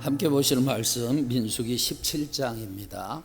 함께 보시는 말씀 민수기 17장입니다.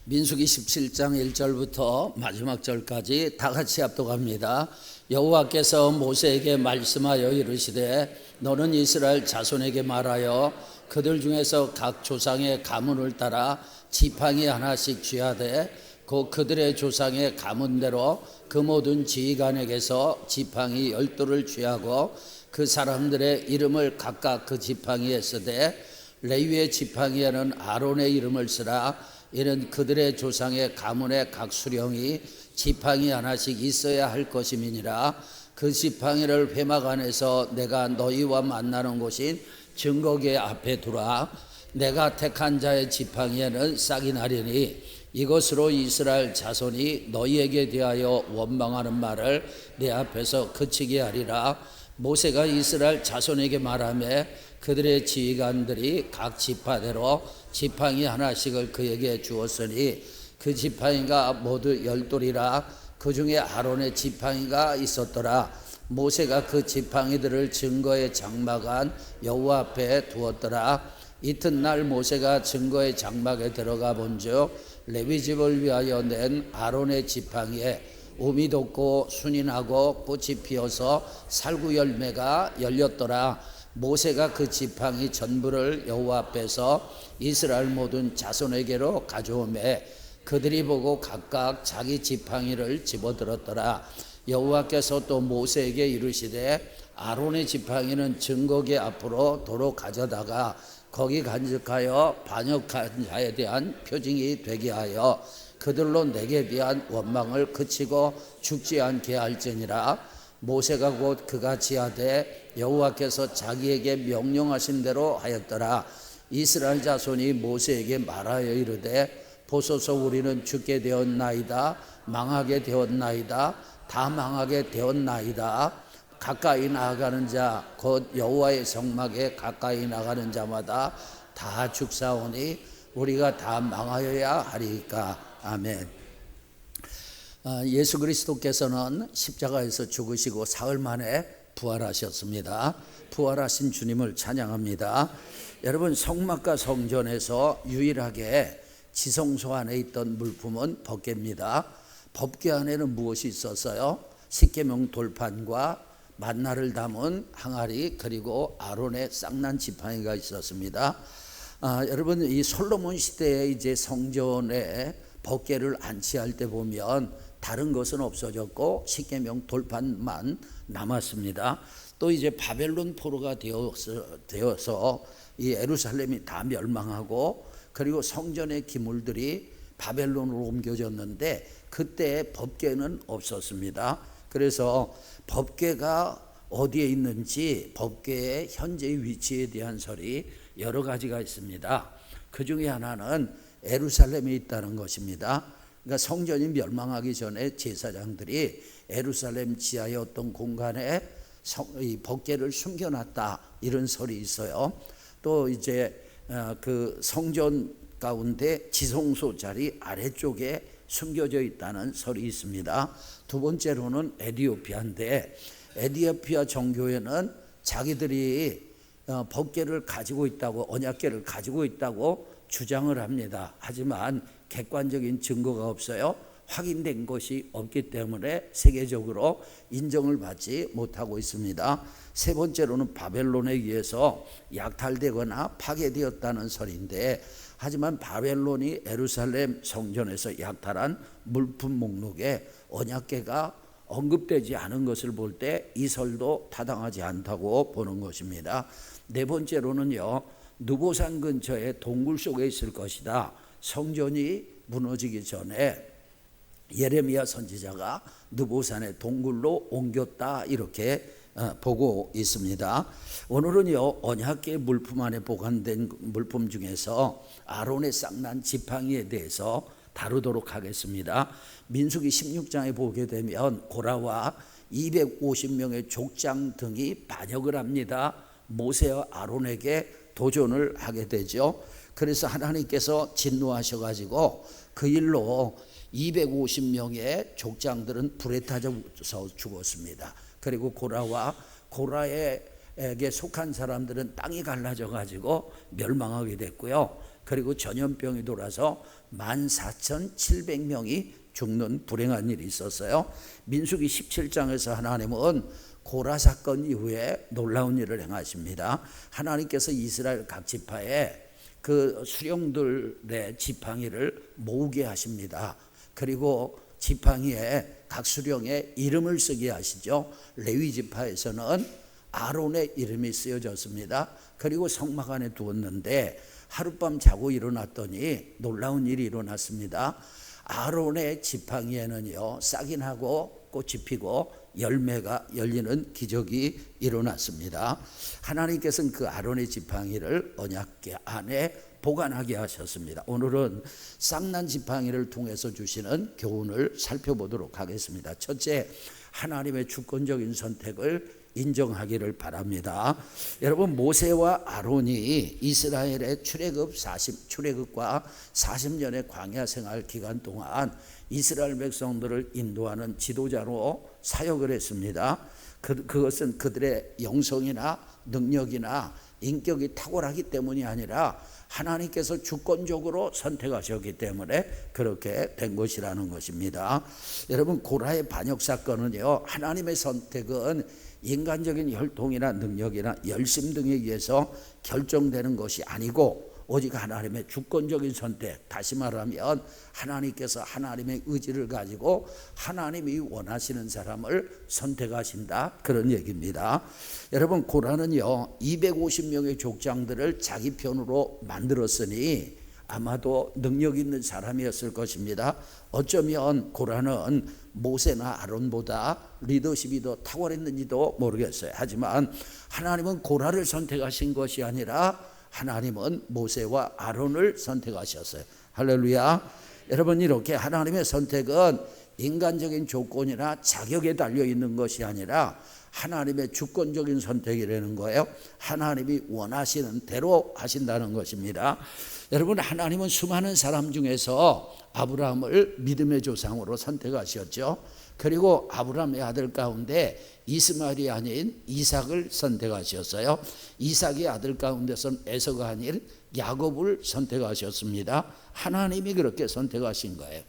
민수기 17장 1절부터 마지막 절까지 다 같이 합독합니다. 여호와께서 모세에게 말씀하여 이르시되 너는 이스라엘 자손에게 말하여 그들 중에서 각 조상의 가문을 따라 지팡이 하나씩 쥐하되 곧 그들의 조상의 가문대로 그 모든 지휘관에게서 지팡이 12를 쥐하고 그 사람들의 이름을 각각 그 지팡이에 쓰되 레위의 지팡이에는 아론의 이름을 쓰라. 이는 그들의 조상의 가문의 각 수령이 지팡이 하나씩 있어야 할 것임이니라. 그 지팡이를 회막 안에서 내가 너희와 만나는 곳인 증거궤 앞에 두라. 내가 택한 자의 지팡이에는 싹이 나리니 이것으로 이스라엘 자손이 너희에게 대하여 원망하는 말을 내 앞에서 그치게 하리라. 모세가 이스라엘 자손에게 말하며 그들의 지휘관들이 각 지파대로 지팡이 하나씩을 그에게 주었으니 그 지팡이가 모두 12돌이라. 그 중에 아론의 지팡이가 있었더라. 모세가 그 지팡이들을 증거의 장막 안 여호와 앞에 두었더라. 이튿날 모세가 증거의 장막에 들어가 본즉 레위 집을 위하여 낸 아론의 지팡이에 우미 돋고 순이 나고 꽃이 피어서 살구 열매가 열렸더라. 모세가 그 지팡이 전부를 여호와 앞에서 이스라엘 모든 자손에게로 가져오매 그들이 보고 각각 자기 지팡이를 집어들었더라. 여호와께서 또 모세에게 이르시되 아론의 지팡이는 증거궤 앞으로 도로 가져다가 거기 간직하여 반역한 자에 대한 표징이 되게 하여 그들로 내게 대한 원망을 그치고 죽지 않게 할지니라. 모세가 곧 그같이 하되 여호와께서 자기에게 명령하신 대로 하였더라. 이스라엘 자손이 모세에게 말하여 이르되 보소서 우리는 죽게 되었나이다. 망하게 되었나이다. 다 망하게 되었나이다. 가까이 나아가는 자 곧 여호와의 성막에 가까이 나가는 자마다 다 죽사오니 우리가 다 망하여야 하리까. 아멘. 예수 그리스도께서는 십자가에서 죽으시고 사흘 만에 부활하셨습니다. 부활하신 주님을 찬양합니다. 여러분, 성막과 성전에서 유일하게 지성소 안에 있던 물품은 법궤입니다. 법궤 안에는 무엇이 있었어요? 십계명 돌판과 만나를 담은 항아리, 그리고 아론의 쌍난 지팡이가 있었습니다. 여러분, 이 솔로몬 시대에 이제 성전에 법궤를 안치할 때 보면 다른 것은 없어졌고 십계명 돌판만 남았습니다. 또 이제 바벨론 포로가 되어서 이 예루살렘이 다 멸망하고 그리고 성전의 기물들이 바벨론으로 옮겨졌는데 그때 법궤는 없었습니다. 그래서 법궤가 어디에 있는지 법궤의 현재 위치에 대한 설이 여러 가지가 있습니다. 그 중에 하나는 예루살렘에 있다는 것입니다. 그러니까 성전이 멸망하기 전에 제사장들이 예루살렘 지하의 어떤 공간에 이 법궤를 숨겨놨다, 이런 설이 있어요. 또 이제 그 성전 가운데 지성소 자리 아래쪽에 숨겨져 있다는 설이 있습니다. 두 번째로는 에티오피아인데 에티오피아 정교회는 자기들이 법궤를 가지고 있다고, 언약궤를 가지고 있다고 주장을 합니다. 하지만 객관적인 증거가 없어요. 확인된 것이 없기 때문에 세계적으로 인정을 받지 못하고 있습니다. 세 번째로는 바벨론에 의해서 약탈되거나 파괴되었다는 설인데, 하지만 바벨론이 예루살렘 성전에서 약탈한 물품 목록에 언약궤가 언급되지 않은 것을 볼 때 이 설도 타당하지 않다고 보는 것입니다. 네 번째로는요, 느보산 근처에 동굴 속에 있을 것이다. 성전이 무너지기 전에 예레미야 선지자가 느보산의 동굴로 옮겼다, 이렇게 보고 있습니다. 오늘은요, 언약궤 물품 안에 보관된 물품 중에서 아론의 쌍난 지팡이에 대해서 다루도록 하겠습니다. 민수기 16장에 보게 되면 고라와 250명의 족장 등이 반역을 합니다. 모세와 아론에게 도전을 하게 되죠. 그래서 하나님께서 진노하셔가지고 그 일로 250명의 족장들은 불에 타져서 죽었습니다. 그리고 고라와 고라의 에게 속한 사람들은 땅이 갈라져 가지고 멸망하게 됐고요. 그리고 전염병이 돌아서 14,700명이 죽는 불행한 일이 있었어요. 민수기 17장에서 하나님은 고라 사건 이후에 놀라운 일을 행하십니다. 하나님께서 이스라엘 각 지파에 그 수령들의 지팡이를 모으게 하십니다. 그리고 지팡이에 각 수령의 이름을 쓰게 하시죠. 레위 지파에서는 아론의 이름이 쓰여졌습니다. 그리고 성막 안에 두었는데 하룻밤 자고 일어났더니 놀라운 일이 일어났습니다. 아론의 지팡이에는요, 싹이 나고 꽃이 피고 열매가 열리는 기적이 일어났습니다. 하나님께서는 그 아론의 지팡이를 언약궤 안에 보관하게 하셨습니다. 오늘은 싹난 지팡이를 통해서 주시는 교훈을 살펴보도록 하겠습니다. 첫째, 하나님의 주권적인 선택을 인정하기를 바랍니다. 여러분, 모세와 아론이 이스라엘의 출애굽과 40년의 광야 생활 기간 동안 이스라엘 백성들을 인도하는 지도자로 사역을 했습니다. 그것은 그들의 영성이나 능력이나 인격이 탁월하기 때문이 아니라 하나님께서 주권적으로 선택하셨기 때문에 그렇게 된 것이라는 것입니다. 여러분, 고라의 반역 사건은요, 하나님의 선택은 인간적인 혈통이나 능력이나 열심 등에 의해서 결정되는 것이 아니고 오직 하나님의 주권적인 선택, 다시 말하면 하나님께서 하나님의 의지를 가지고 하나님이 원하시는 사람을 선택하신다, 그런 얘기입니다. 여러분, 고라는요 250명의 족장들을 자기 편으로 만들었으니 아마도 능력 있는 사람이었을 것입니다. 어쩌면 고라는 모세나 아론보다 리더십이 더 탁월했는지도 모르겠어요. 하지만 하나님은 고라를 선택하신 것이 아니라 하나님은 모세와 아론을 선택하셨어요. 할렐루야. 여러분, 이렇게 하나님의 선택은 인간적인 조건이나 자격에 달려 있는 것이 아니라 하나님의 주권적인 선택이라는 거예요. 하나님이 원하시는 대로 하신다는 것입니다. 여러분, 하나님은 수많은 사람 중에서 아브라함을 믿음의 조상으로 선택하셨죠. 그리고 아브라함의 아들 가운데 이스마엘이 아닌 이삭을 선택하셨어요. 이삭의 아들 가운데서는 에서가 아닌 야곱을 선택하셨습니다. 하나님이 그렇게 선택하신 거예요.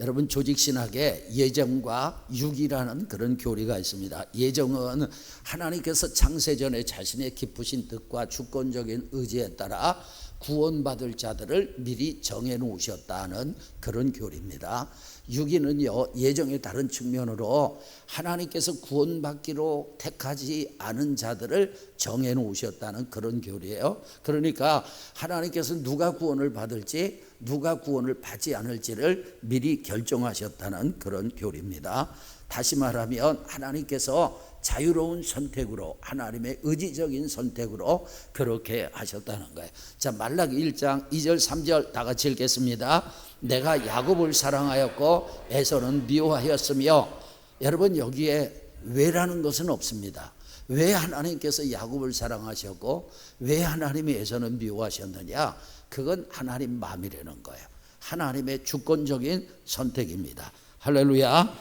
여러분, 조직신학에 예정과 육이라는 그런 교리가 있습니다. 예정은 하나님께서 창세전에 자신의 깊으신 뜻과 주권적인 의지에 따라 구원받을 자들을 미리 정해놓으셨다는 그런 교리입니다. 유기는요, 예정의 다른 측면으로 하나님께서 구원받기로 택하지 않은 자들을 정해놓으셨다는 그런 교리예요. 그러니까 하나님께서 누가 구원을 받을지 누가 구원을 받지 않을지를 미리 결정하셨다는 그런 교리입니다. 다시 말하면 하나님께서 자유로운 선택으로, 하나님의 의지적인 선택으로 그렇게 하셨다는 거예요. 자, 말라기 1장 2절 3절 다 같이 읽겠습니다. 내가 야곱을 사랑하였고 에서는 미워하였으며, 여러분, 여기에 왜라는 것은 없습니다. 왜 하나님께서 야곱을 사랑하셨고 왜 하나님이 에서는 미워하셨느냐? 그건 하나님 마음이라는 거예요. 하나님의 주권적인 선택입니다. 할렐루야.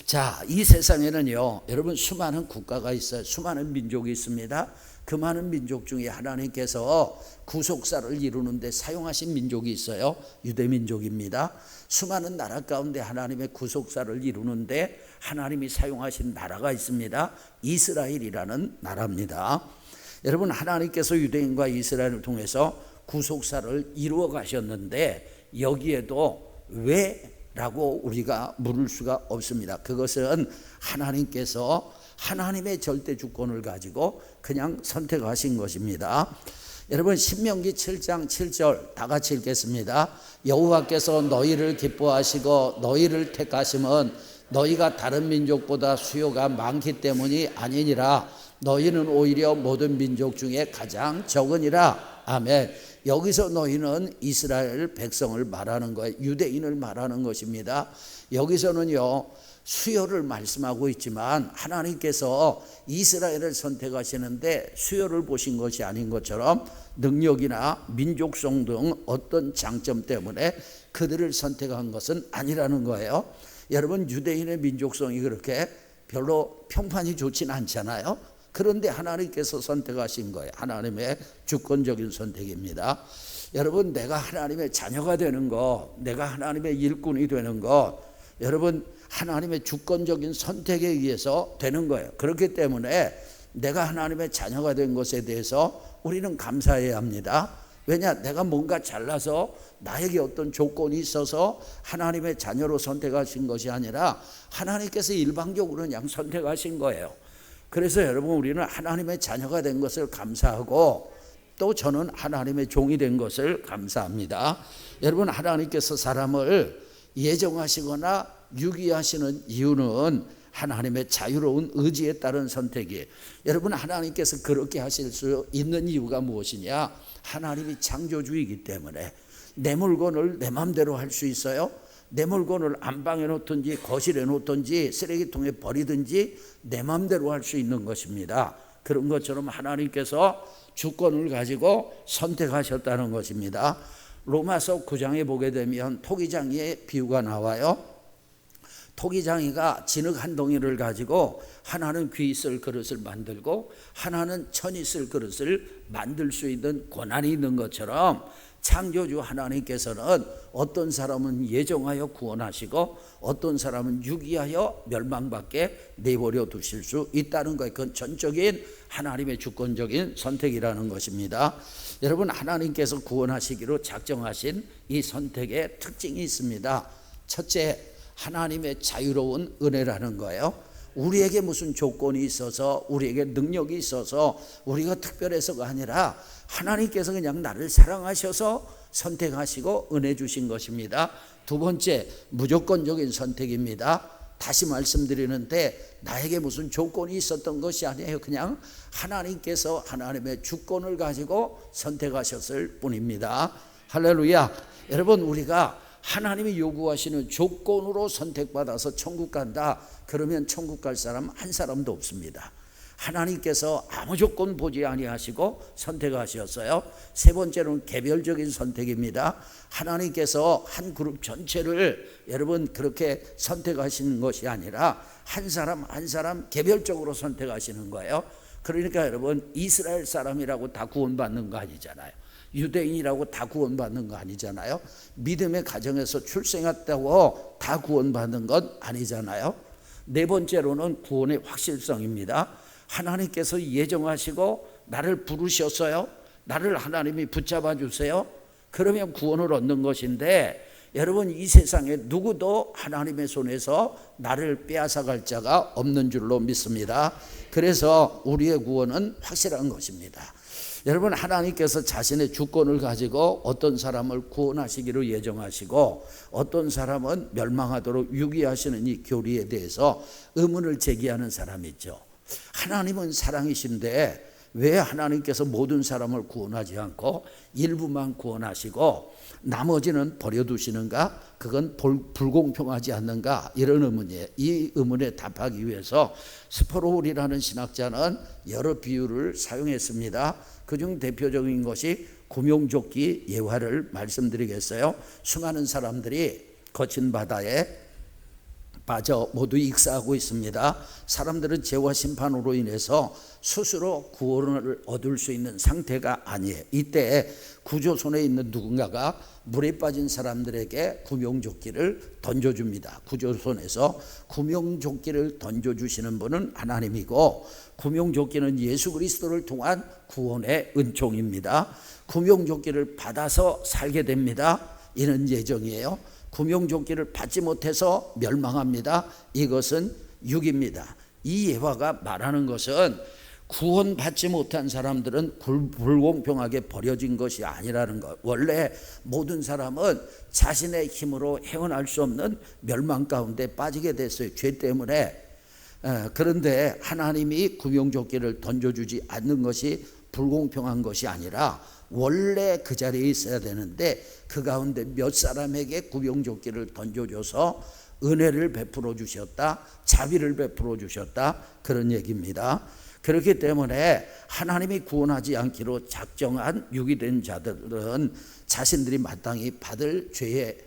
자, 이 세상에는요, 여러분, 수많은 국가가 있어요. 수많은 민족이 있습니다. 그 많은 민족 중에 하나님께서 구속사를 이루는데 사용하신 민족이 있어요. 유대민족입니다. 수많은 나라 가운데 하나님의 구속사를 이루는데 하나님이 사용하신 나라가 있습니다. 이스라엘이라는 나라입니다. 여러분, 하나님께서 유대인과 이스라엘을 통해서 구속사를 이루어 가셨는데 여기에도 왜? 라고 우리가 물을 수가 없습니다. 그것은 하나님께서 하나님의 절대 주권을 가지고 그냥 선택하신 것입니다. 여러분, 신명기 7장 7절 다 같이 읽겠습니다. 여호와께서 너희를 기뻐하시고 너희를 택하심은 너희가 다른 민족보다 수요가 많기 때문이 아니니라. 너희는 오히려 모든 민족 중에 가장 적으니라. 아멘. 여기서 너희는 이스라엘 백성을 말하는 거예요. 유대인을 말하는 것입니다. 여기서는요, 수요를 말씀하고 있지만 하나님께서 이스라엘을 선택하시는데 수요를 보신 것이 아닌 것처럼 능력이나 민족성 등 어떤 장점 때문에 그들을 선택한 것은 아니라는 거예요. 여러분, 유대인의 민족성이 그렇게 별로 평판이 좋지는 않잖아요. 그런데 하나님께서 선택하신 거예요. 하나님의 주권적인 선택입니다. 여러분, 내가 하나님의 자녀가 되는 것, 내가 하나님의 일꾼이 되는 것, 여러분 하나님의 주권적인 선택에 의해서 되는 거예요. 그렇기 때문에 내가 하나님의 자녀가 된 것에 대해서 우리는 감사해야 합니다. 왜냐, 내가 뭔가 잘나서 나에게 어떤 조건이 있어서 하나님의 자녀로 선택하신 것이 아니라 하나님께서 일방적으로 그냥 선택하신 거예요. 그래서 여러분, 우리는 하나님의 자녀가 된 것을 감사하고 또 저는 하나님의 종이 된 것을 감사합니다. 여러분, 하나님께서 사람을 예정하시거나 유기하시는 이유는 하나님의 자유로운 의지에 따른 선택이에요. 여러분, 하나님께서 그렇게 하실 수 있는 이유가 무엇이냐? 하나님이 창조주이기 때문에. 내 물건을 내 마음대로 할 수 있어요? 내 물건을 안방에 놓든지 거실에 놓든지 쓰레기통에 버리든지 내 마음대로 할 수 있는 것입니다. 그런 것처럼 하나님께서 주권을 가지고 선택하셨다는 것입니다. 로마서 9장에 보게 되면 토기장이의 비유가 나와요. 토기장이가 진흙 한 덩이를 가지고 하나는 귀 있을 그릇을 만들고 하나는 천 있을 그릇을 만들 수 있는 권한이 있는 것처럼 창조주 하나님께서는 어떤 사람은 예정하여 구원하시고 어떤 사람은 유기하여 멸망밖에 내버려 두실 수 있다는 거예요. 그건 전적인 하나님의 주권적인 선택이라는 것입니다. 여러분, 하나님께서 구원하시기로 작정하신 이 선택의 특징이 있습니다. 첫째, 하나님의 자유로운 은혜라는 거예요. 우리에게 무슨 조건이 있어서 우리에게 능력이 있어서 우리가 특별해서가 아니라 하나님께서 그냥 나를 사랑하셔서 선택하시고 은혜 주신 것입니다. 두 번째, 무조건적인 선택입니다. 다시 말씀드리는데 나에게 무슨 조건이 있었던 것이 아니에요. 그냥 하나님께서 하나님의 주권을 가지고 선택하셨을 뿐입니다. 할렐루야. 여러분, 우리가 하나님이 요구하시는 조건으로 선택받아서 천국 간다, 그러면 천국 갈 사람 한 사람도 없습니다. 하나님께서 아무 조건 보지 아니하시고 선택하셨어요. 세 번째로는 개별적인 선택입니다. 하나님께서 한 그룹 전체를 여러분 그렇게 선택하시는 것이 아니라 한 사람 한 사람 개별적으로 선택하시는 거예요. 그러니까 여러분, 이스라엘 사람이라고 다 구원받는 거 아니잖아요. 유대인이라고 다 구원받는 거 아니잖아요. 믿음의 가정에서 출생했다고 다 구원받는 건 아니잖아요. 네 번째로는 구원의 확실성입니다. 하나님께서 예정하시고 나를 부르셨어요. 나를 하나님이 붙잡아 주세요. 그러면 구원을 얻는 것인데, 여러분, 이 세상에 누구도 하나님의 손에서 나를 빼앗아갈 자가 없는 줄로 믿습니다. 그래서 우리의 구원은 확실한 것입니다. 여러분, 하나님께서 자신의 주권을 가지고 어떤 사람을 구원하시기로 예정하시고 어떤 사람은 멸망하도록 유기하시는 이 교리에 대해서 의문을 제기하는 사람이 있죠. 하나님은 사랑이신데 왜 하나님께서 모든 사람을 구원하지 않고 일부만 구원하시고 나머지는 버려두시는가? 그건 불공평하지 않는가? 이런 의문이에요. 이 의문에 답하기 위해서 스포로울이라는 신학자는 여러 비유를 사용했습니다. 그중 대표적인 것이 구명조끼 예화를 말씀드리겠어요. 수많은 사람들이 거친 바다에 빠져 모두 익사하고 있습니다. 사람들은 죄와 심판으로 인해서 스스로 구원을 얻을 수 있는 상태가 아니에요. 이때 구조선에 있는 누군가가 물에 빠진 사람들에게 구명조끼를 던져줍니다. 구조선에서 구명조끼를 던져주시는 분은 하나님이고 구명조끼는 예수 그리스도를 통한 구원의 은총입니다. 구명조끼를 받아서 살게 됩니다. 이는 예정이에요. 구명조끼를 받지 못해서 멸망합니다. 이것은 육입니다. 이 예화가 말하는 것은 구원받지 못한 사람들은 불공평하게 버려진 것이 아니라는 것. 원래 모든 사람은 자신의 힘으로 헤어날 수 없는 멸망 가운데 빠지게 됐어요. 죄 때문에. 그런데 하나님이 구명조끼를 던져주지 않는 것이 불공평한 것이 아니라 원래 그 자리에 있어야 되는데 그 가운데 몇 사람에게 구명조끼를 던져줘서 은혜를 베풀어 주셨다, 자비를 베풀어 주셨다, 그런 얘기입니다. 그렇기 때문에 하나님이 구원하지 않기로 작정한 유기된 자들은 자신들이 마땅히 받을 죄의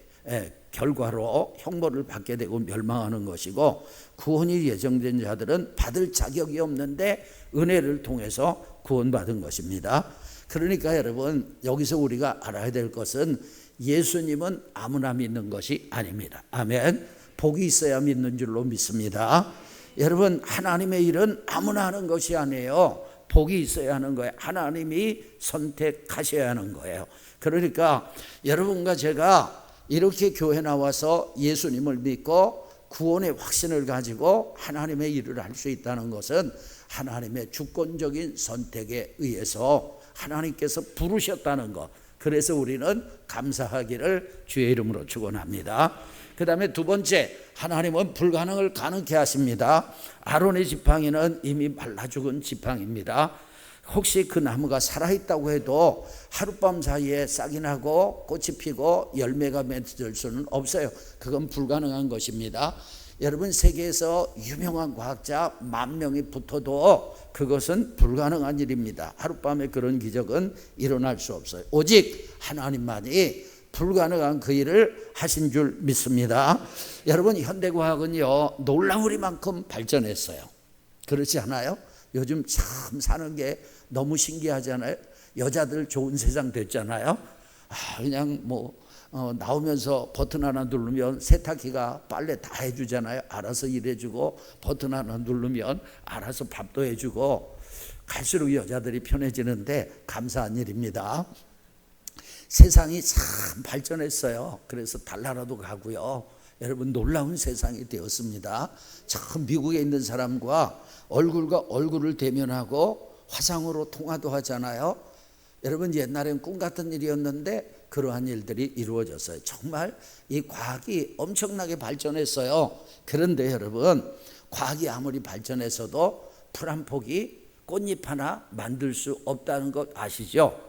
결과로 형벌을 받게 되고 멸망하는 것이고, 구원이 예정된 자들은 받을 자격이 없는데 은혜를 통해서 구원받은 것입니다. 그러니까 여러분, 여기서 우리가 알아야 될 것은 예수님은 아무나 믿는 것이 아닙니다. 아멘. 복이 있어야 믿는 줄로 믿습니다. 여러분, 하나님의 일은 아무나 하는 것이 아니에요. 복이 있어야 하는 거예요. 하나님이 선택하셔야 하는 거예요. 그러니까 여러분과 제가 이렇게 교회 나와서 예수님을 믿고 구원의 확신을 가지고 하나님의 일을 할 수 있다는 것은 하나님의 주권적인 선택에 의해서 하나님께서 부르셨다는 것, 그래서 우리는 감사하기를 주의 이름으로 축원합니다. 그 다음에 두 번째, 하나님은 불가능을 가능케 하십니다. 아론의 지팡이는 이미 말라 죽은 지팡이입니다. 혹시 그 나무가 살아있다고 해도 하룻밤 사이에 싹이 나고 꽃이 피고 열매가 맺을 수는 없어요. 그건 불가능한 것입니다. 여러분, 세계에서 유명한 과학자 10,000명이 붙어도 그것은 불가능한 일입니다. 하룻밤에 그런 기적은 일어날 수 없어요. 오직 하나님만이 불가능한 그 일을 하신 줄 믿습니다. 여러분, 현대과학은요 놀라우리만큼 발전했어요. 그렇지 않아요? 요즘 참 사는 게 너무 신기하잖아요. 여자들 좋은 세상 됐잖아요. 그냥 나오면서 버튼 하나 누르면 세탁기가 빨래 다 해주잖아요. 알아서 일해주고, 버튼 하나 누르면 알아서 밥도 해주고, 갈수록 여자들이 편해지는데 감사한 일입니다. 세상이 참 발전했어요. 그래서 달나라도 가고요. 여러분, 놀라운 세상이 되었습니다. 참 미국에 있는 사람과 얼굴과 얼굴을 대면하고 화상으로 통화도 하잖아요. 여러분, 옛날엔 꿈 같은 일이었는데 그러한 일들이 이루어졌어요. 정말 이 과학이 엄청나게 발전했어요. 그런데 여러분, 과학이 아무리 발전해서도 풀 한 포기, 꽃잎 하나 만들 수 없다는 것 아시죠?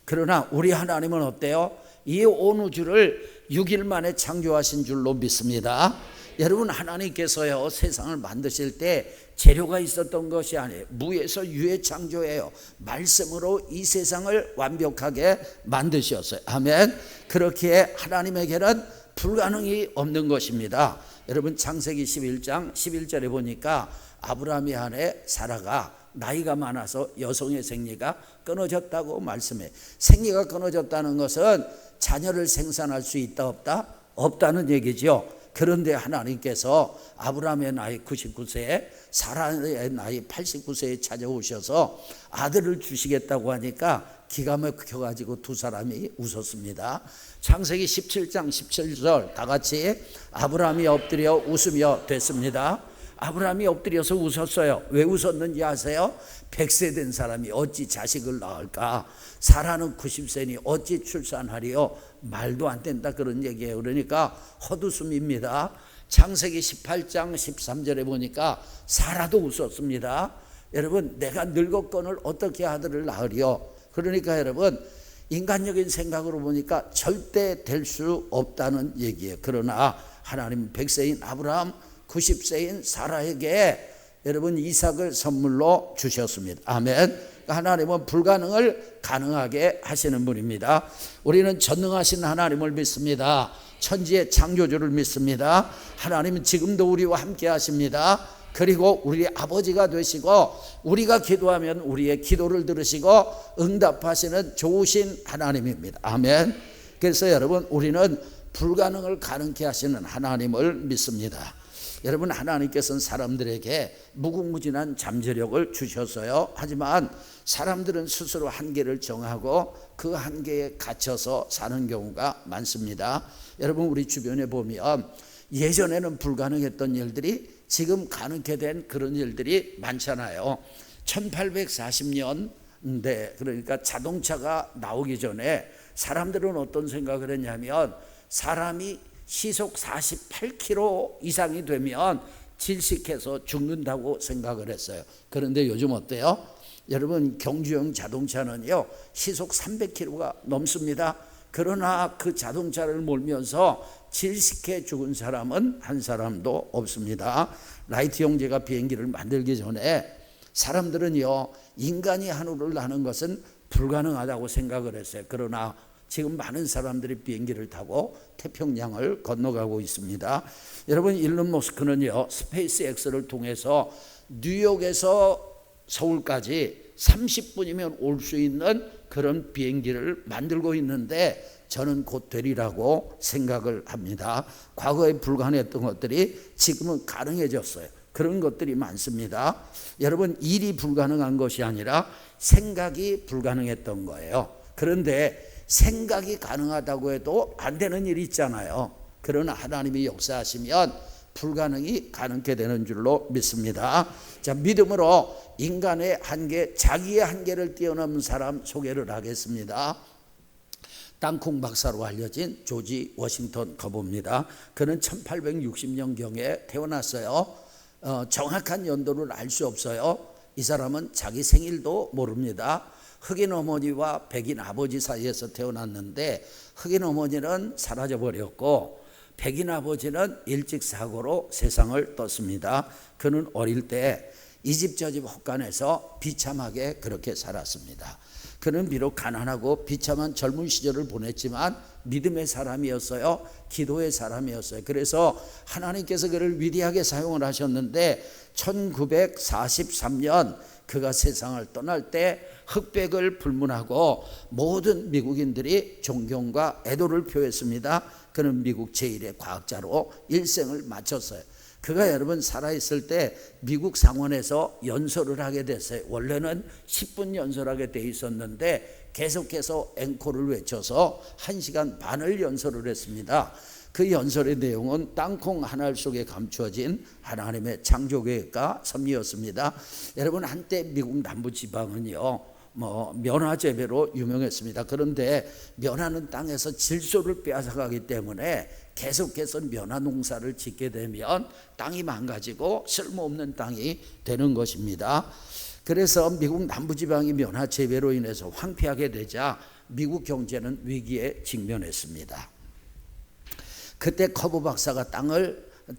그러나 우리 하나님은 어때요? 이 온 우주를 6일 만에 창조하신 줄로 믿습니다. 여러분, 하나님께서요 세상을 만드실 때 재료가 있었던 것이 아니에요. 무에서 유에 창조해요. 말씀으로 이 세상을 완벽하게 만드셨어요. 아멘. 그렇게 하나님에게는 불가능이 없는 것입니다. 여러분, 창세기 11장 11절에 보니까 아브라함의 아내 사라가 나이가 많아서 여성의 생리가 끊어졌다고 말씀해. 생리가 끊어졌다는 것은 자녀를 생산할 수 있다 없다? 없다는 얘기죠. 그런데 하나님께서 아브라함의 나이 99세에 사라의 나이 89세에 찾아오셔서 아들을 주시겠다고 하니까 기가 막혀가지고 두 사람이 웃었습니다. 창세기 17장 17절 다 같이 아브라함이 엎드려 웃으며 됐습니다. 아브라함이 엎드려서 웃었어요. 왜 웃었는지 아세요? 100세 된 사람이 어찌 자식을 낳을까? 사라는 90세니 어찌 출산하리요? 말도 안 된다, 그런 얘기예요. 그러니까 헛웃음입니다. 창세기 18장 13절에 보니까 사라도 웃었습니다. 여러분, 내가 늙었거늘 어떻게 아들을 낳으리요? 그러니까 여러분, 인간적인 생각으로 보니까 절대 될 수 없다는 얘기예요. 그러나 하나님은 100세인 아브라함, 90세인 사라에게 여러분 이삭을 선물로 주셨습니다. 아멘. 하나님은 불가능을 가능하게 하시는 분입니다. 우리는 전능하신 하나님을 믿습니다. 천지의 창조주를 믿습니다. 하나님은 지금도 우리와 함께 하십니다. 그리고 우리 아버지가 되시고 우리가 기도하면 우리의 기도를 들으시고 응답하시는 좋으신 하나님입니다. 아멘. 그래서 여러분, 우리는 불가능을 가능케 하시는 하나님을 믿습니다. 여러분, 하나님께서는 사람들에게 무궁무진한 잠재력을 주셨어요. 하지만 사람들은 스스로 한계를 정하고 그 한계에 갇혀서 사는 경우가 많습니다. 여러분, 우리 주변에 보면 예전에는 불가능했던 일들이 지금 가능케 된 그런 일들이 많잖아요. 1840년대, 그러니까 자동차가 나오기 전에 사람들은 어떤 생각을 했냐면 사람이 시속 48km 이상이 되면 질식해서 죽는다고 생각을 했어요. 그런데 요즘 어때요? 여러분, 경주형 자동차는요 시속 300km가 넘습니다. 그러나 그 자동차를 몰면서 질식해 죽은 사람은 한 사람도 없습니다. 라이트 형제가 비행기를 만들기 전에 사람들은요 인간이 하늘을 나는 것은 불가능하다고 생각을 했어요. 그러나 지금 많은 사람들이 비행기를 타고 태평양을 건너가고 있습니다. 여러분, 일론 머스크는요, 스페이스X를 통해서 뉴욕에서 서울까지 30분이면 올 수 있는 그런 비행기를 만들고 있는데 저는 곧 되리라고 생각을 합니다. 과거에 불가능했던 것들이 지금은 가능해졌어요. 그런 것들이 많습니다. 여러분, 일이 불가능한 것이 아니라 생각이 불가능했던 거예요. 그런데 생각이 가능하다고 해도 안 되는 일이 있잖아요. 그러나 하나님이 역사하시면 불가능이 가능케 되는 줄로 믿습니다. 자, 믿음으로 인간의 한계, 자기의 한계를 뛰어넘은 사람 소개를 하겠습니다. 땅콩 박사로 알려진 조지 워싱턴 거부입니다. 그는 1860년경에 태어났어요. 정확한 연도를 알 수 없어요. 이 사람은 자기 생일도 모릅니다. 흑인 어머니와 백인 아버지 사이에서 태어났는데 흑인 어머니는 사라져버렸고 백인 아버지는 일찍 사고로 세상을 떴습니다. 그는 어릴 때 이 집 저 집 헛간에서 비참하게 그렇게 살았습니다. 그는 비록 가난하고 비참한 젊은 시절을 보냈지만 믿음의 사람이었어요. 기도의 사람이었어요. 그래서 하나님께서 그를 위대하게 사용을 하셨는데 1943년 그가 세상을 떠날 때 흑백을 불문하고 모든 미국인들이 존경과 애도를 표했습니다. 그는 미국 제1의 과학자로 일생을 마쳤어요. 그가 여러분 살아있을 때 미국 상원에서 연설을 하게 됐어요. 원래는 10분 연설하게 돼 있었는데 계속해서 앵콜을 외쳐서 1시간 반을 연설을 했습니다. 그 연설의 내용은 땅콩 한 알 속에 감추어진 하나님의 창조계획과 섭리였습니다. 여러분, 한때 미국 남부지방은요 면화 재배로 유명했습니다. 그런데 면하는 땅에서 질소를 빼앗아가기 때문에 계속해서 면화 농사를 짓게 되면 땅이 망가지고 쓸모없는 땅이 되는 것입니다. 그래서 미국 남부지방이 면화 재배로 인해서 황폐하게 되자 미국 경제는 위기에 직면했습니다. 그때 커버 박사가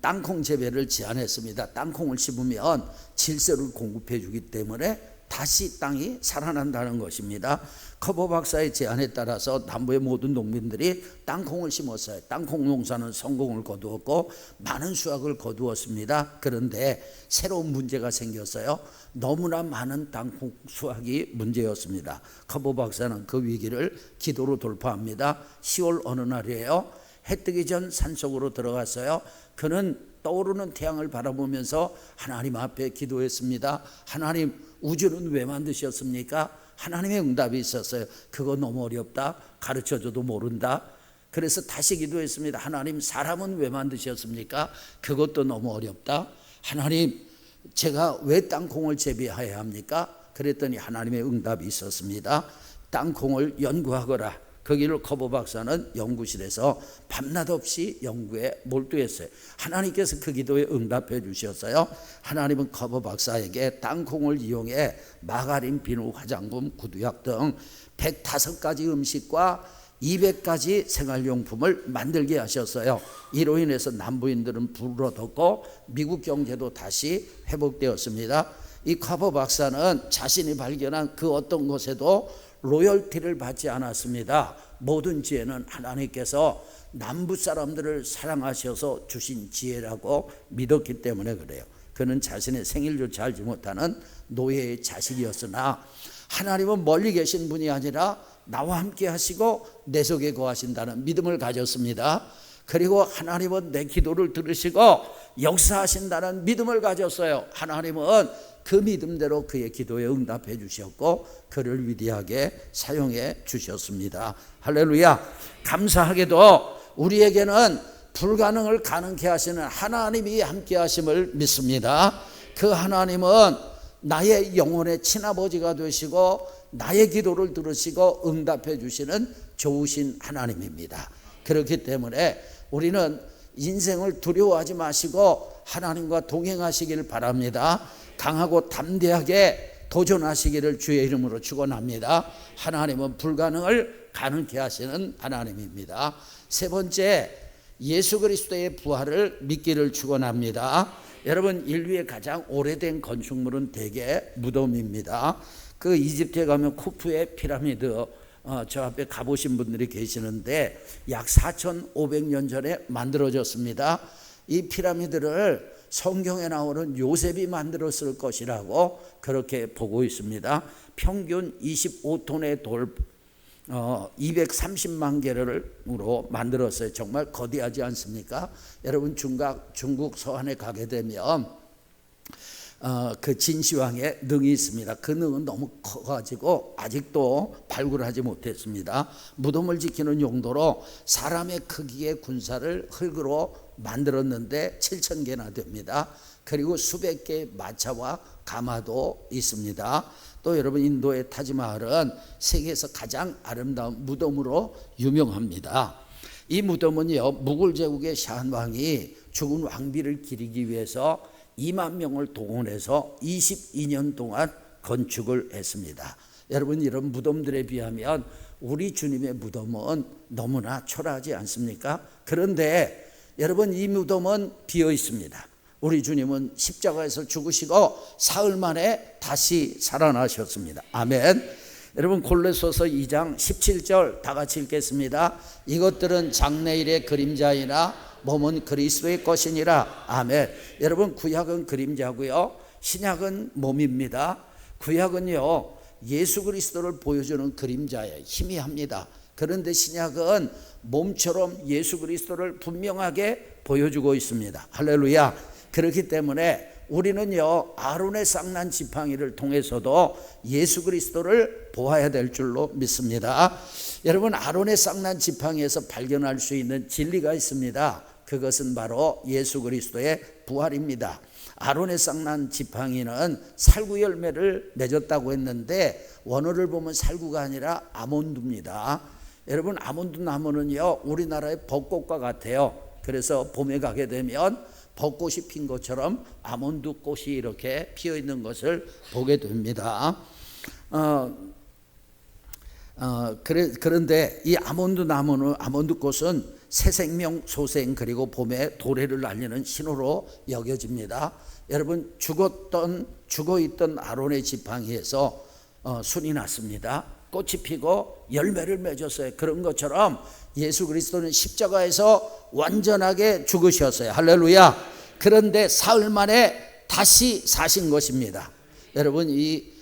땅콩 재배를 제안했습니다. 땅콩을 심으면 질소를 공급해 주기 때문에 다시 땅이 살아난다는 것입니다. 커버 박사의 제안에 따라서 남부의 모든 농민들이 땅콩을 심었어요. 땅콩 농사는 성공을 거두었고 많은 수확을 거두었습니다. 그런데 새로운 문제가 생겼어요. 너무나 많은 땅콩 수확이 문제였습니다. 커버 박사는 그 위기를 기도로 돌파합니다. 10월 어느 날이에요. 해 뜨기 전 산속으로 들어갔어요. 그는 떠오르는 태양을 바라보면서 하나님 앞에 기도했습니다. 하나님, 우주는 왜 만드셨습니까? 하나님의 응답이 있었어요. 그거 너무 어렵다. 가르쳐줘도 모른다. 그래서 다시 기도했습니다. 하나님, 사람은 왜 만드셨습니까? 그것도 너무 어렵다. 하나님, 제가 왜 땅콩을 재배해야 합니까? 그랬더니 하나님의 응답이 있었습니다. 땅콩을 연구하거라. 거기를 커버 박사는 연구실에서 밤낮 없이 연구에 몰두했어요. 하나님께서 그 기도에 응답해 주셨어요. 하나님은 커버 박사에게 땅콩을 이용해 마가린, 비누, 화장품, 구두약 등 105가지 음식과 200가지 생활용품을 만들게 하셨어요. 이로 인해서 남부인들은 불을 얻었고 미국 경제도 다시 회복되었습니다. 이 커버 박사는 자신이 발견한 그 어떤 것에도 로열티를 받지 않았습니다. 모든 지혜는 하나님께서 남부 사람들을 사랑하셔서 주신 지혜라고 믿었기 때문에 그래요. 그는 자신의 생일조차 알지 못하는 노예의 자식이었으나 하나님은 멀리 계신 분이 아니라 나와 함께 하시고 내 속에 거하신다는 믿음을 가졌습니다. 그리고 하나님은 내 기도를 들으시고 역사하신다는 믿음을 가졌어요. 하나님은 그 믿음대로 그의 기도에 응답해 주셨고 그를 위대하게 사용해 주셨습니다. 할렐루야. 감사하게도 우리에게는 불가능을 가능케 하시는 하나님이 함께 하심을 믿습니다. 그 하나님은 나의 영혼의 친아버지가 되시고 나의 기도를 들으시고 응답해 주시는 좋으신 하나님입니다. 그렇기 때문에 우리는 인생을 두려워하지 마시고 하나님과 동행하시길 바랍니다. 강하고 담대하게 도전하시기를 주의 이름으로 축원합니다. 하나님은 불가능을 가능케 하시는 하나님입니다. 세 번째, 예수 그리스도의 부활을 믿기를 축원합니다. 여러분, 인류의 가장 오래된 건축물은 대개 무덤입니다. 그 이집트에 가면 쿠프의 피라미드, 저 앞에 가보신 분들이 계시는데 약 4,500년 전에 만들어졌습니다. 이 피라미드를 성경에 나오는 요셉이 만들었을 것이라고 그렇게 보고 있습니다. 평균 25톤의 돌 230만 개를로 만들었어요. 정말 거대하지 않습니까? 여러분 중국 서안에 가게 되면 그 진시황의 능이 있습니다. 그 능은 너무 커가지고 아직도 발굴하지 못했습니다. 무덤을 지키는 용도로 사람의 크기의 군사를 흙으로 만들었는데 7,000개나 됩니다. 그리고 수백 개의 마차와 가마도 있습니다. 또 여러분 인도의 타지마할은 세계에서 가장 아름다운 무덤으로 유명합니다. 이 무덤은요, 무굴 제국의 샤한왕이 죽은 왕비를 기리기 위해서 2만 명을 동원해서 22년 동안 건축을 했습니다. 여러분 이런 무덤들에 비하면 우리 주님의 무덤은 너무나 초라하지 않습니까? 그런데 여러분 이 무덤은 비어 있습니다. 우리 주님은 십자가에서 죽으시고 사흘 만에 다시 살아나셨습니다. 아멘. 여러분 골로새서 2장 17절 다 같이 읽겠습니다. 이것들은 장래일의 그림자이나 몸은 그리스도의 것이니라. 아멘. 여러분 구약은 그림자고요, 신약은 몸입니다. 구약은요 예수 그리스도를 보여주는 그림자예요. 희미합니다. 그런데 신약은 몸처럼 예수 그리스도를 분명하게 보여주고 있습니다. 할렐루야. 그렇기 때문에 우리는요 아론의 쌍난 지팡이를 통해서도 예수 그리스도를 보아야 될 줄로 믿습니다. 여러분 아론의 쌍난 지팡이에서 발견할 수 있는 진리가 있습니다. 그것은 바로 예수 그리스도의 부활입니다. 아론의 쌍난 지팡이는 살구 열매를 맺었다고 했는데 원어를 보면 살구가 아니라 아몬드입니다. 여러분 아몬드 나무는요 우리나라의 벚꽃과 같아요. 그래서 봄에 가게 되면 벚꽃이 핀 것처럼 아몬드 꽃이 이렇게 피어 있는 것을 보게 됩니다. 그런데 이 아몬드 나무는, 아몬드 꽃은 새 생명, 소생, 그리고 봄에 도래를 알리는 신호로 여겨집니다. 여러분 죽어있던 아론의 지팡이에서 순이 났습니다. 꽃이 피고 열매를 맺었어요. 그런 것처럼 예수 그리스도는 십자가에서 완전하게 죽으셨어요. 할렐루야. 그런데 사흘 만에 다시 사신 것입니다. 여러분 이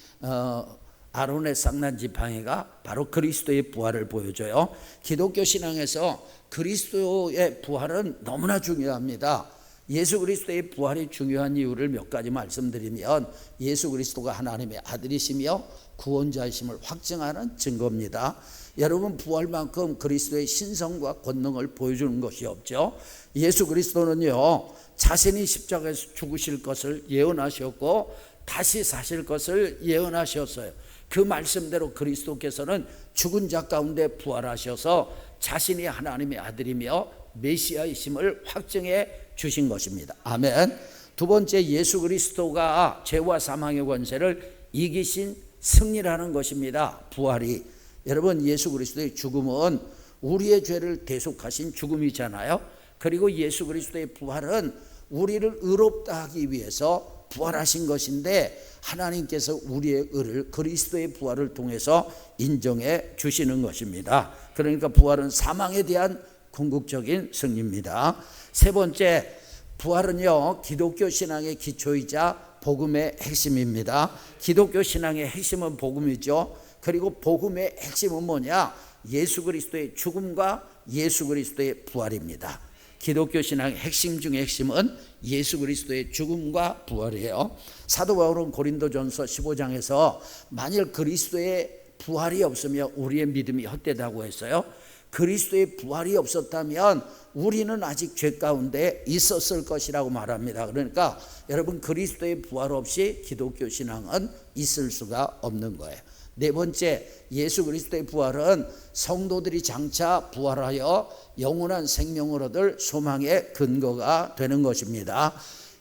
아론의 쌍난 지팡이가 바로 그리스도의 부활을 보여줘요. 기독교 신앙에서 그리스도의 부활은 너무나 중요합니다. 예수 그리스도의 부활이 중요한 이유를 몇 가지 말씀드리면 예수 그리스도가 하나님의 아들이시며 구원자이심을 확증하는 증거입니다. 여러분 부활만큼 그리스도의 신성과 권능을 보여주는 것이 없죠. 예수 그리스도는요 자신이 십자가에서 죽으실 것을 예언하셨고 다시 사실 것을 예언하셨어요. 그 말씀대로 그리스도께서는 죽은 자 가운데 부활하셔서 자신이 하나님의 아들이며 메시아이심을 확증해 주신 것입니다. 아멘. 두 번째, 예수 그리스도가 죄와 사망의 권세를 이기신 승리라는 것입니다. 부활이. 여러분 예수 그리스도의 죽음은 우리의 죄를 대속하신 죽음이잖아요. 그리고 예수 그리스도의 부활은 우리를 의롭다 하기 위해서 부활하신 것인데 하나님께서 우리의 의를 그리스도의 부활을 통해서 인정해 주시는 것입니다. 그러니까 부활은 사망에 대한 궁극적인 승리입니다. 세 번째, 부활은요 기독교 신앙의 기초이자 복음의 핵심입니다. 기독교 신앙의 핵심은 복음이죠. 그리고 복음의 핵심은 뭐냐? 예수 그리스도의 죽음과 예수 그리스도의 부활입니다. 기독교 신앙의 핵심 중의 핵심은 예수 그리스도의 죽음과 부활이에요. 사도 바울은 고린도전서 15장에서 만일 그리스도의 부활이 없으면 우리의 믿음이 헛되다고 했어요. 그리스도의 부활이 없었다면 우리는 아직 죄 가운데 있었을 것이라고 말합니다. 그러니까 여러분 그리스도의 부활 없이 기독교 신앙은 있을 수가 없는 거예요. 네 번째, 예수 그리스도의 부활은 성도들이 장차 부활하여 영원한 생명을 얻을 소망의 근거가 되는 것입니다.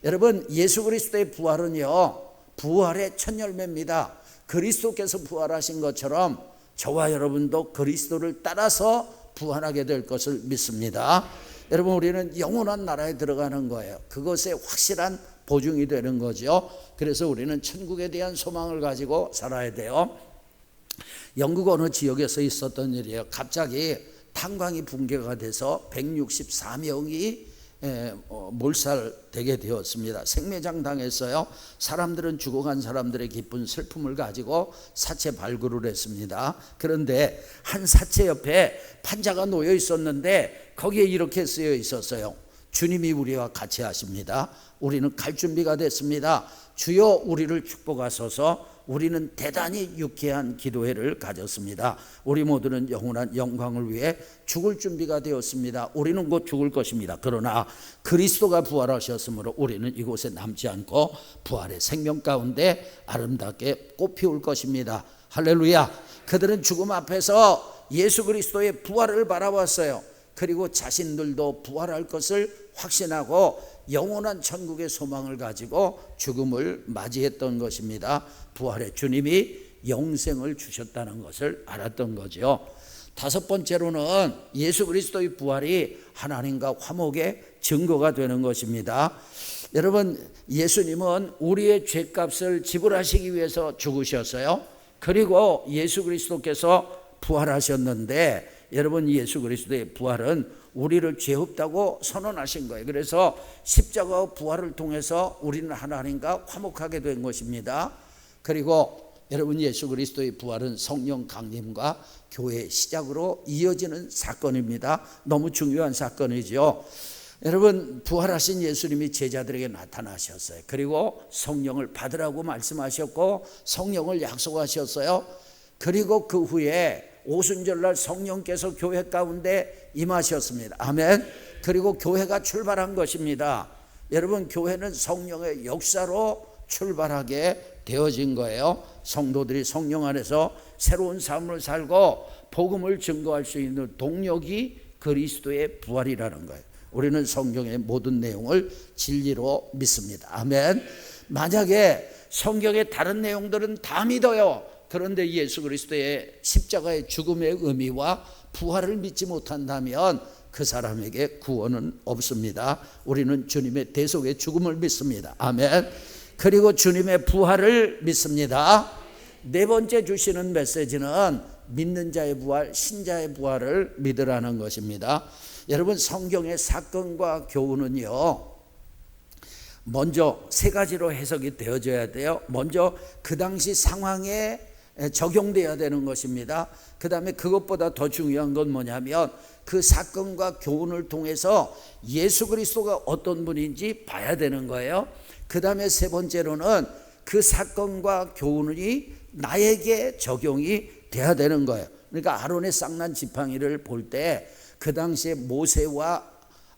여러분 예수 그리스도의 부활은요 부활의 첫 열매입니다. 그리스도께서 부활하신 것처럼 저와 여러분도 그리스도를 따라서 부활하게 될 것을 믿습니다. 여러분 우리는 영원한 나라에 들어가는 거예요. 그것의 확실한 보증이 되는 거죠. 그래서 우리는 천국에 대한 소망을 가지고 살아야 돼요. 영국 어느 지역에서 있었던 일이에요. 갑자기 탄광이 붕괴가 돼서 164명이 몰살되게 되었습니다. 생매장 당했어요. 사람들은 죽어간 사람들의 기쁜 슬픔을 가지고 사체 발굴을 했습니다. 그런데 한 사체 옆에 판자가 놓여 있었는데 거기에 이렇게 쓰여 있었어요. 주님이 우리와 같이 하십니다. 우리는 갈 준비가 됐습니다. 주여 우리를 축복하소서. 우리는 대단히 유쾌한 기도회를 가졌습니다. 우리 모두는 영원한 영광을 위해 죽을 준비가 되었습니다. 우리는 곧 죽을 것입니다. 그러나 그리스도가 부활하셨으므로 우리는 이곳에 남지 않고 부활의 생명 가운데 아름답게 꽃피울 것입니다. 할렐루야. 그들은 죽음 앞에서 예수 그리스도의 부활을 바라봤어요. 그리고 자신들도 부활할 것을 확신하고 영원한 천국의 소망을 가지고 죽음을 맞이했던 것입니다. 부활의 주님이 영생을 주셨다는 것을 알았던 거죠. 다섯 번째로는 예수 그리스도의 부활이 하나님과 화목의 증거가 되는 것입니다. 여러분, 예수님은 우리의 죄값을 지불하시기 위해서 죽으셨어요. 그리고 예수 그리스도께서 부활하셨는데, 여러분, 예수 그리스도의 부활은 우리를 죄 없다고 선언하신 거예요. 그래서 십자가와 부활을 통해서 우리는 하나님과 화목하게 된 것입니다. 그리고 여러분, 예수 그리스도의 부활은 성령 강림과 교회의 시작으로 이어지는 사건입니다. 너무 중요한 사건이죠. 여러분, 부활하신 예수님이 제자들에게 나타나셨어요. 그리고 성령을 받으라고 말씀하셨고 성령을 약속하셨어요. 그리고 그 후에 오순절날 성령께서 교회 가운데 임하셨습니다. 아멘. 그리고 교회가 출발한 것입니다. 여러분, 교회는 성령의 역사로 출발하게 되어진 거예요. 성도들이 성령 안에서 새로운 삶을 살고 복음을 증거할 수 있는 동력이 그리스도의 부활이라는 거예요. 우리는 성경의 모든 내용을 진리로 믿습니다. 아멘. 만약에 성경의 다른 내용들은 다 믿어요. 그런데 예수 그리스도의 십자가의 죽음의 의미와 부활을 믿지 못한다면 그 사람에게 구원은 없습니다. 우리는 주님의 대속의 죽음을 믿습니다. 아멘. 그리고 주님의 부활을 믿습니다. 네 번째 주시는 메시지는 믿는 자의 부활, 신자의 부활을 믿으라는 것입니다. 여러분, 성경의 사건과 교훈은요, 먼저 세 가지로 해석이 되어져야 돼요. 먼저 그 당시 상황에 적용되어야 되는 것입니다. 그 다음에 그것보다 더 중요한 건 뭐냐면 그 사건과 교훈을 통해서 예수 그리스도가 어떤 분인지 봐야 되는 거예요. 그 다음에 세 번째로는 그 사건과 교훈이 나에게 적용이 돼야 되는 거예요. 그러니까 아론의 쌍난 지팡이를 볼 때 그 당시에 모세와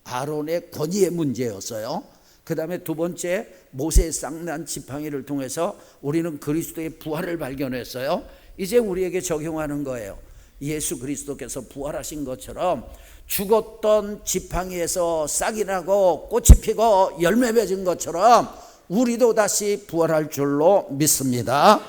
아론의 권위의 문제였어요. 그 다음에 두 번째, 모세의 쌍난 지팡이를 통해서 우리는 그리스도의 부활을 발견했어요. 이제 우리에게 적용하는 거예요. 예수 그리스도께서 부활하신 것처럼 죽었던 지팡이에서 싹이 나고 꽃이 피고 열매 맺은 것처럼 우리도 다시 부활할 줄로 믿습니다.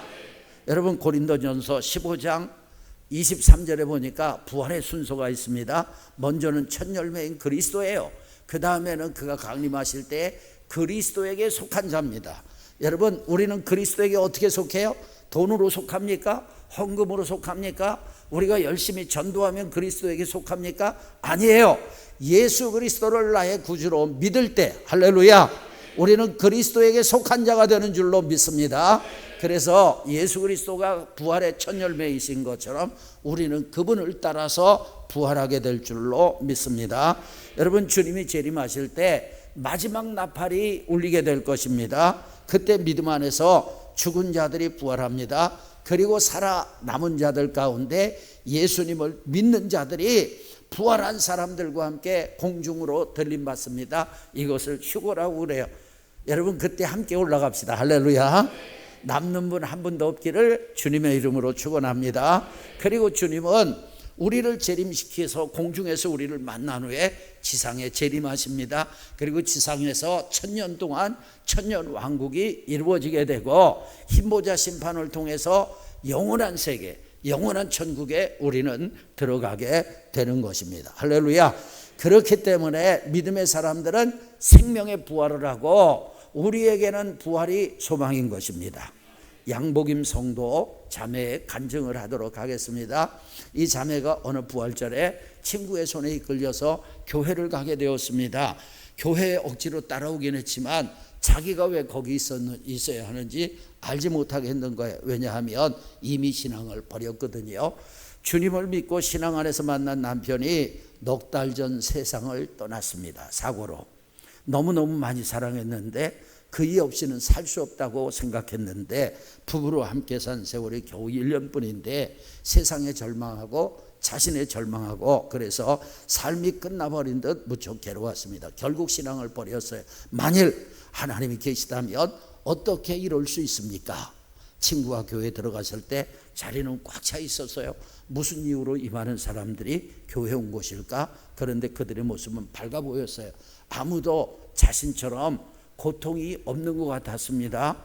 여러분, 고린도전서 15장 23절에 보니까 부활의 순서가 있습니다. 먼저는 첫 열매인 그리스도예요. 그 다음에는 그가 강림하실 때 그리스도에게 속한 자입니다. 여러분, 우리는 그리스도에게 어떻게 속해요? 돈으로 속합니까? 헌금으로 속합니까? 우리가 열심히 전도하면 그리스도에게 속합니까? 아니에요. 예수 그리스도를 나의 구주로 믿을 때, 할렐루야, 우리는 그리스도에게 속한 자가 되는 줄로 믿습니다. 그래서 예수 그리스도가 부활의 첫 열매이신 것처럼 우리는 그분을 따라서 부활하게 될 줄로 믿습니다. 여러분, 주님이 재림하실 때 마지막 나팔이 울리게 될 것입니다. 그때 믿음 안에서 죽은 자들이 부활합니다. 그리고 살아남은 자들 가운데 예수님을 믿는 자들이 부활한 사람들과 함께 공중으로 들림받습니다. 이것을 휴거라고 그래요. 여러분, 그때 함께 올라갑시다. 할렐루야. 남는 분 한 분도 없기를 주님의 이름으로 축원합니다. 그리고 주님은 우리를 재림시켜서 공중에서 우리를 만난 후에 지상에 재림하십니다. 그리고 지상에서 1000년 동안 천년 왕국이 이루어지게 되고 흰보자 심판을 통해서 영원한 세계, 영원한 천국에 우리는 들어가게 되는 것입니다. 할렐루야. 그렇기 때문에 믿음의 사람들은 생명의 부활을 하고 우리에게는 부활이 소망인 것입니다. 양복임 성도 자매의 간증을 하도록 하겠습니다. 이 자매가 어느 부활절에 친구의 손에 이끌려서 교회를 가게 되었습니다. 교회에 억지로 따라오긴 했지만 자기가 왜 거기 있어야 하는지 알지 못하겠는 거예요. 왜냐하면 이미 신앙을 버렸거든요. 주님을 믿고 신앙 안에서 만난 남편이 넉 달 전 세상을 떠났습니다. 사고로. 너무너무 많이 사랑했는데 그이 없이는 살 수 없다고 생각했는데 부부로 함께 산 세월이 겨우 1년뿐인데 세상에 절망하고 자신의 절망하고 그래서 삶이 끝나버린 듯 무척 괴로웠습니다. 결국 신앙을 버렸어요. 만일 하나님이 계시다면 어떻게 이럴 수 있습니까? 친구와 교회에 들어갔을 때 자리는 꽉 차 있었어요. 무슨 이유로 이 많은 사람들이 교회에 온 것일까? 그런데 그들의 모습은 밝아 보였어요. 아무도 자신처럼 고통이 없는 것 같았습니다.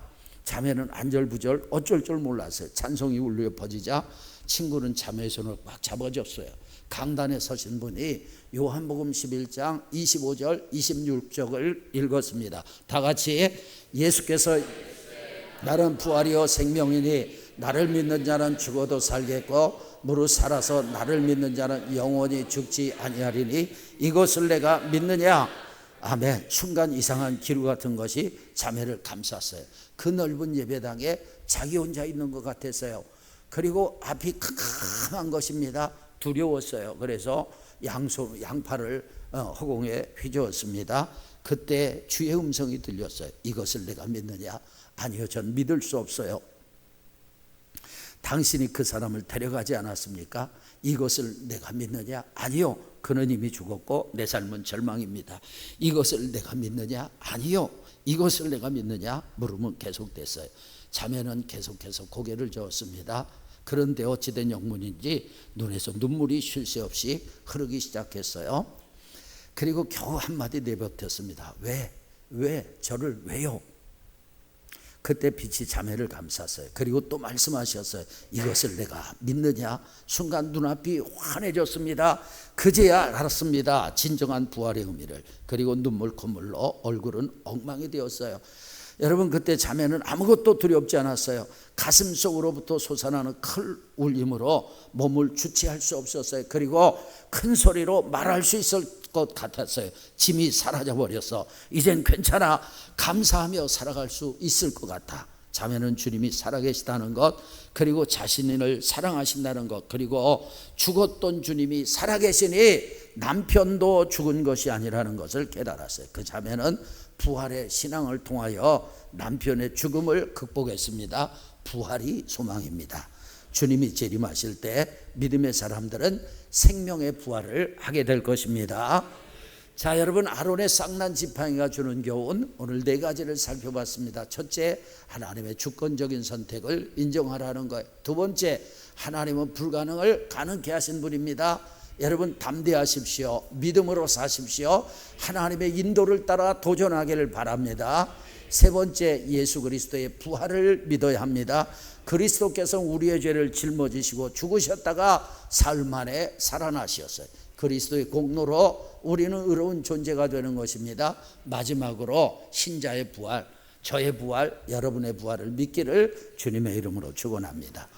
자매는 안절부절 어쩔 줄 몰랐어요. 찬송이 울려 퍼지자 친구는 자매의 손을 꽉 잡아줬어요. 강단에 서신 분이 요한복음 11장 25절 26절을 읽었습니다. 다 같이 예수께서 나는 부활이요 생명이니 나를 믿는 자는 죽어도 살겠고 무릇 살아서 나를 믿는 자는 영원히 죽지 아니하리니 이것을 내가 믿느냐? 아멘. 순간 이상한 기루 같은 것이 자매를 감쌌어요. 그 넓은 예배당에 자기 혼자 있는 것 같았어요. 그리고 앞이 캄캄한 것입니다. 두려웠어요. 그래서 양팔을 허공에 휘저었습니다. 그때 주의 음성이 들렸어요. 이것을 내가 믿느냐? 아니요, 전 믿을 수 없어요. 당신이 그 사람을 데려가지 않았습니까? 이것을 내가 믿느냐? 아니요, 그는 이미 죽었고 내 삶은 절망입니다. 이것을 내가 믿느냐? 아니요, 이것을 내가 믿느냐? 물음은 계속됐어요. 자매는 계속해서 고개를 저었습니다. 그런데 어찌된 영문인지 눈에서 눈물이 쉴 새 없이 흐르기 시작했어요. 그리고 겨우 한마디 내뱉었습니다. 왜? 저를 왜요? 그때 빛이 자매를 감쌌어요. 그리고 또 말씀하셨어요. 이것을 내가 믿느냐? 순간 눈앞이 환해졌습니다. 그제야 알았습니다. 진정한 부활의 의미를. 그리고 눈물 콧물로 얼굴은 엉망이 되었어요. 여러분, 그때 자매는 아무것도 두렵지 않았어요. 가슴 속으로부터 솟아나는 큰 울림으로 몸을 주체할 수 없었어요. 그리고 큰 소리로 말할 수 있을 것 같았어요. 짐이 사라져 버렸어. 이젠 괜찮아. 감사하며 살아갈 수 있을 것 같아. 자매는 주님이 살아계시다는 것, 그리고 자신을 사랑하신다는 것, 그리고 죽었던 주님이 살아계시니 남편도 죽은 것이 아니라는 것을 깨달았어요. 그 자매는 부활의 신앙을 통하여 남편의 죽음을 극복했습니다. 부활이 소망입니다. 주님이 재림하실 때 믿음의 사람들은 생명의 부활을 하게 될 것입니다. 자, 여러분, 아론의 쌍난 지팡이가 주는 교훈, 오늘 네 가지를 살펴봤습니다. 첫째, 하나님의 주권적인 선택을 인정하라는 거예요. 두 번째, 하나님은 불가능을 가능케 하신 분입니다. 여러분, 담대하십시오. 믿음으로 사십시오. 하나님의 인도를 따라 도전하기를 바랍니다. 세 번째, 예수 그리스도의 부활을 믿어야 합니다. 그리스도께서 우리의 죄를 짊어지시고 죽으셨다가 사흘 만에 살아나셨어요. 그리스도의 공로로 우리는 의로운 존재가 되는 것입니다. 마지막으로 신자의 부활, 저의 부활, 여러분의 부활을 믿기를 주님의 이름으로 축원합니다.